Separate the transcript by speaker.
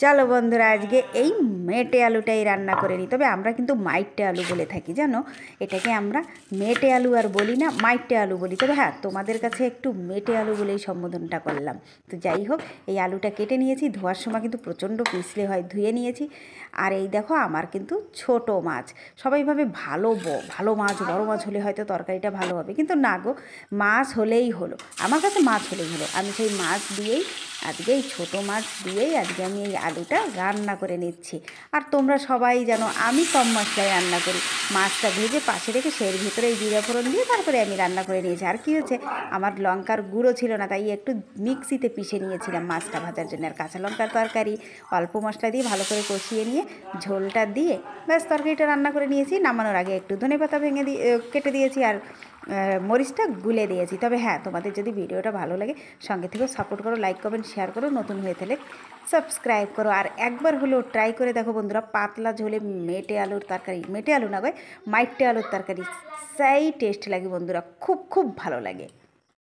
Speaker 1: চলো বন্ধুরা আজকে এই মেটে আলুটাই রান্না করে নিই। তবে আমরা কিন্তু মাইটে আলু বলে থাকি, জানো, এটাকে আমরা মেটে আলু আর বলি না, মাইটে আলু বলি। তবে হ্যাঁ, তোমাদের কাছে একটু মেটে আলু বলেই সম্বোধনটা করলাম। তো যাই হোক, এই আলুটা কেটে নিয়েছি, ধোয়ার সময় কিন্তু প্রচণ্ড পিছলে হয়, ধুয়ে নিয়েছি। আর এই দেখো আমার কিন্তু ছোট মাছ। সবাই ভাবে ভালো মাছ, বড় মাছ হলে হয়তো তরকারিটা ভালো হবে, কিন্তু না গো, মাছ হলেই হলো। আমার কাছে মাছ হলেই হলো। আমি সেই মাছ দিয়েই আজকে, এই ছোটো মাছ দিয়েই আজকে আমি এই আলুটা রান্না করে নিচ্ছি। আর তোমরা সবাই জানো আমি কম মশলায় রান্না করি। মাছটা ভেজে পাশে রেখে সেই ভিতরে এই জিরা ফোড়ন দিয়ে তারপরে আমি রান্না করে নিয়েছি। আর কী হয়েছে, আমার লঙ্কার গুঁড়ো ছিল না, তাই একটু মিক্সিতে পিষে নিয়েছিলাম মাছটা ভাজার জন্য। আর কাঁচা লঙ্কার তরকারি অল্প মশলা দিয়ে ভালো করে কষিয়ে নিয়ে ঝোলটা দিয়ে ব্যাস তরকারিটা রান্না করে নিয়েছি। নামানোর আগে একটু ধনেপাতা ভেঙে দিয়ে কেটে দিয়েছি, আর মরিচটা গুলে দিয়েছি। তবে হ্যাঁ, তোমাদের যদি ভিডিওটা ভালো লাগে সঙ্গে থেকেও সাপোর্ট করো, লাইক কমেন্ট শেয়ার করো, নতুন হয়ে থাকলে সাবস্ক্রাইব করো। আর একবার হলেও ট্রাই করে দেখো বন্ধুরা, পাতলা ঝোলে মেটে আলুর তরকারি, মেটে আলু না গো, মাইটে আলুর তরকারি সেই টেস্ট লাগে বন্ধুরা, খুব খুব ভালো লাগে।